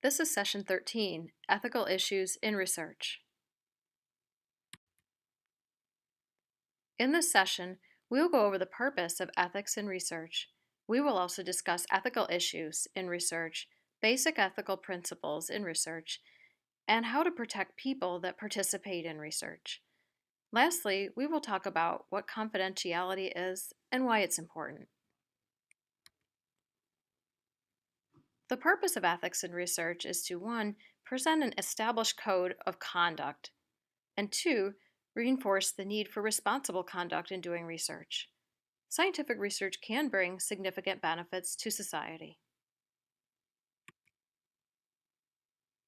This is Session 13, Ethical Issues in Research. In this session, we will go over the purpose of ethics in research. We will also discuss ethical issues in research, basic ethical principles in research, and how to protect people that participate in research. Lastly, we will talk about what confidentiality is and why it's important. The purpose of ethics in research is to 1. Present an established code of conduct, and 2. Reinforce the need for responsible conduct in doing research. Scientific research can bring significant benefits to society.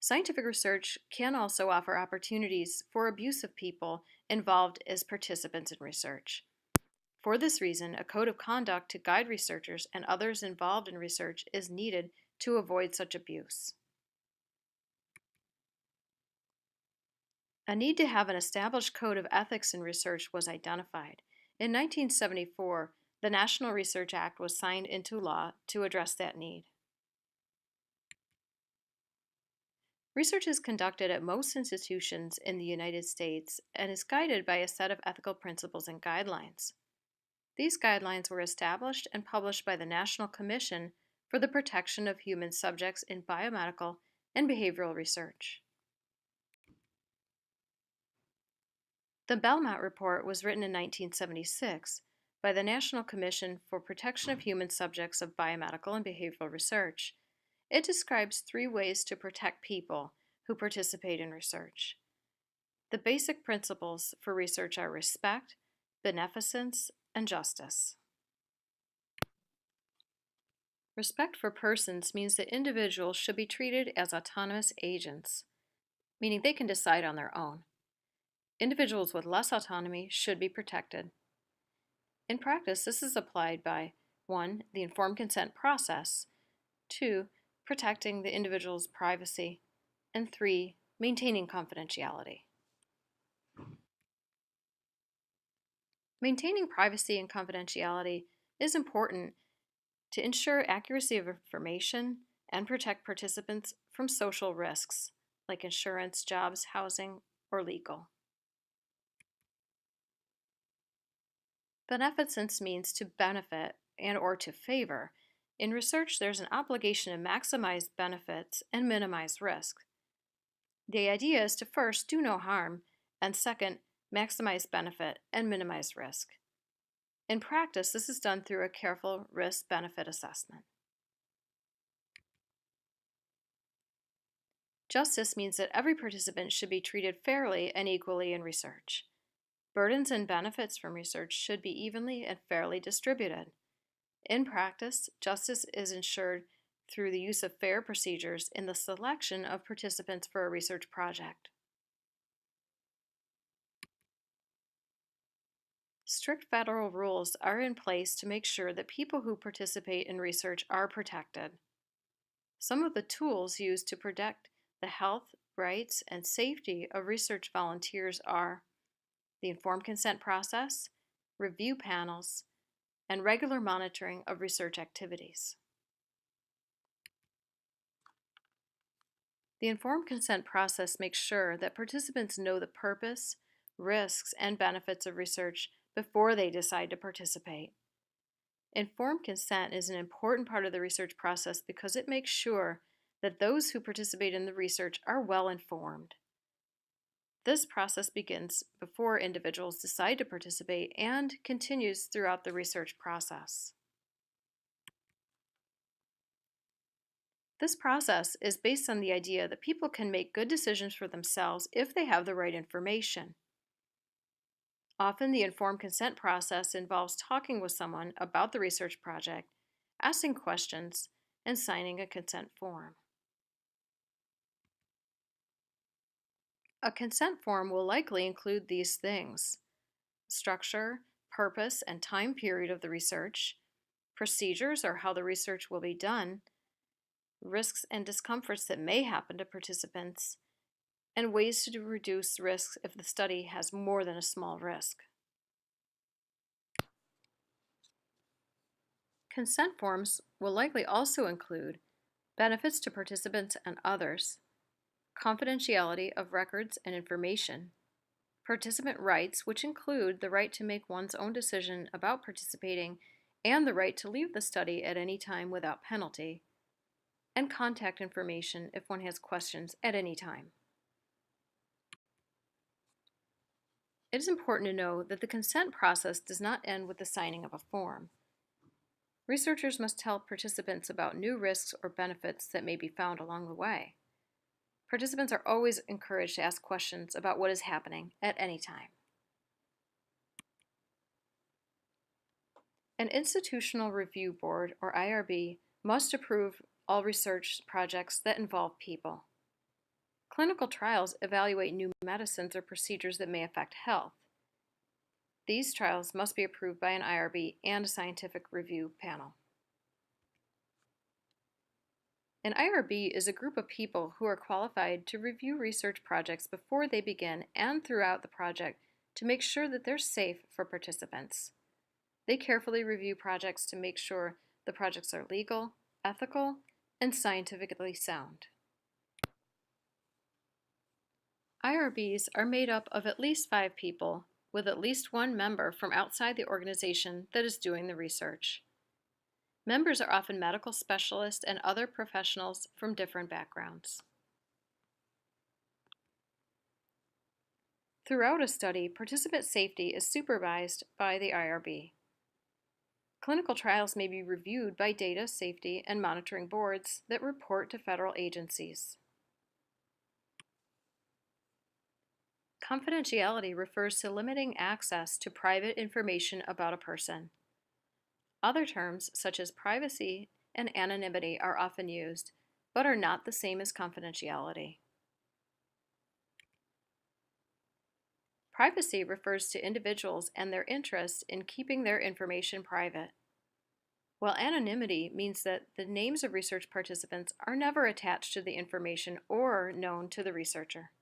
Scientific research can also offer opportunities for abuse of people involved as participants in research. For this reason, a code of conduct to guide researchers and others involved in research is needed to avoid such abuse. A need to have an established code of ethics in research was identified. In 1974, the National Research Act was signed into law to address that need. Research is conducted at most institutions in the United States and is guided by a set of ethical principles and guidelines. These guidelines were established and published by the National Commission for the Protection of Human Subjects in Biomedical and Behavioral Research. The BELMONT report was written in 1976 by the National Commission for Protection of Human Subjects of Biomedical and Behavioral Research. It describes 3 ways to protect people who participate in research. The basic principles for research are respect, beneficence, and justice. Respect for persons means that individuals should be treated as autonomous agents, meaning they can decide on their own. Individuals with less autonomy should be protected. In practice, this is applied by 1. The informed consent process, 2. Protecting the individual's privacy, and 3. Maintaining confidentiality. Maintaining privacy and confidentiality is important to ensure accuracy of information and protect participants from social risks like insurance, jobs, housing, or legal. Beneficence means to benefit and or to favor. In research, there's an obligation to maximize benefits and minimize risk. The idea is to first do no harm, and second, maximize benefit and minimize risk. In practice, this is done through a careful risk-benefit assessment. Justice means that every participant should be treated fairly and equally in research. Burdens and benefits from research should be evenly and fairly distributed. In practice, justice is ensured through the use of fair procedures in the selection of participants for a research project. Strict federal rules are in place to make sure that people who participate in research are protected. Some of the tools used to protect the health, rights, and safety of research volunteers are the informed consent process, review panels, and regular monitoring of research activities. The informed consent process makes sure that participants know the purpose, risks, and benefits of research before they decide to participate. Informed consent is an important part of the research process because it makes sure that those who participate in the research are well informed. This process begins before individuals decide to participate and continues throughout the research process. This process is based on the idea that people can make good decisions for themselves if they have the right information. Often, the informed consent process involves talking with someone about the research project, asking questions, and signing a consent form. A consent form will likely include these things: structure, purpose, and time period of the research, procedures or how the research will be done, risks and discomforts that may happen to participants, and ways to reduce risks if the study has more than a small risk. Consent forms will likely also include benefits to participants and others, confidentiality of records and information, participant rights, which include the right to make one's own decision about participating and the right to leave the study at any time without penalty, and contact information if one has questions at any time. It is important to know that the consent process does not end with the signing of a form. Researchers must tell participants about new risks or benefits that may be found along the way. Participants are always encouraged to ask questions about what is happening at any time. An institutional review board, or IRB, must approve all research projects that involve people. Clinical trials evaluate new medicines or procedures that may affect health. These trials must be approved by an IRB and a scientific review panel. An IRB is a group of people who are qualified to review research projects before they begin and throughout the project to make sure that they're safe for participants. They carefully review projects to make sure the projects are legal, ethical, and scientifically sound. IRBs are made up of at least 5 people, with at least 1 member from outside the organization that is doing the research. Members are often medical specialists and other professionals from different backgrounds. Throughout a study, participant safety is supervised by the IRB. Clinical trials may be reviewed by data safety and monitoring boards that report to federal agencies. Confidentiality refers to limiting access to private information about a person. Other terms, such as privacy and anonymity, are often used, but are not the same as confidentiality. Privacy refers to individuals and their interest in keeping their information private, while anonymity means that the names of research participants are never attached to the information or known to the researcher.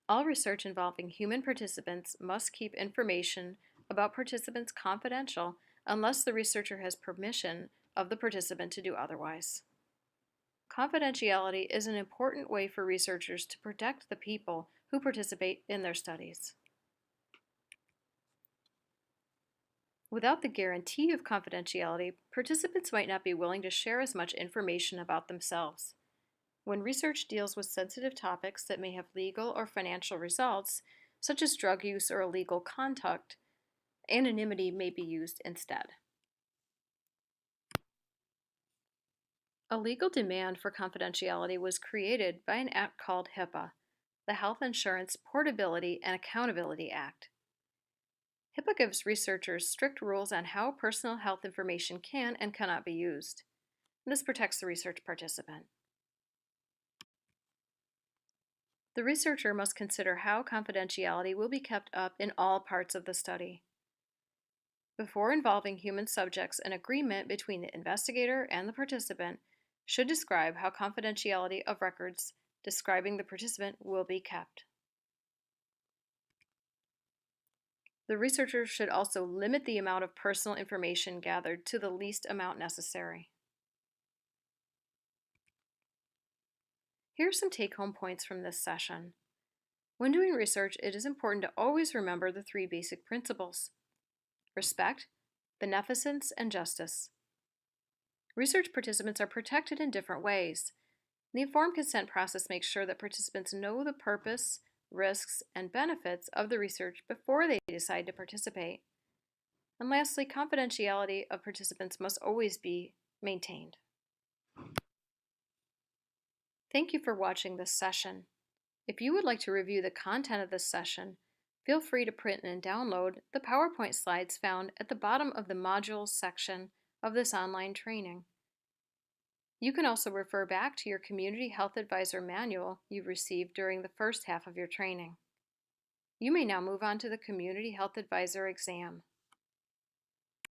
All research involving human participants must keep information about participants confidential unless the researcher has permission of the participant to do otherwise. Confidentiality is an important way for researchers to protect the people who participate in their studies. Without the guarantee of confidentiality, participants might not be willing to share as much information about themselves. When research deals with sensitive topics that may have legal or financial results, such as drug use or illegal conduct, anonymity may be used instead. A legal demand for confidentiality was created by an act called HIPAA, the Health Insurance Portability and Accountability Act. HIPAA gives researchers strict rules on how personal health information can and cannot be used. This protects the research participant. The researcher must consider how confidentiality will be kept up in all parts of the study. Before involving human subjects, an agreement between the investigator and the participant should describe how confidentiality of records describing the participant will be kept. The researcher should also limit the amount of personal information gathered to the least amount necessary. Here are some take-home points from this session. When doing research, it is important to always remember the 3 basic principles: respect, beneficence, and justice. Research participants are protected in different ways. The informed consent process makes sure that participants know the purpose, risks, and benefits of the research before they decide to participate. And lastly, confidentiality of participants must always be maintained. Thank you for watching this session. If you would like to review the content of this session, feel free to print and download the PowerPoint slides found at the bottom of the Modules section of this online training. You can also refer back to your Community Health Advisor manual you received during the first half of your training. You may now move on to the Community Health Advisor exam.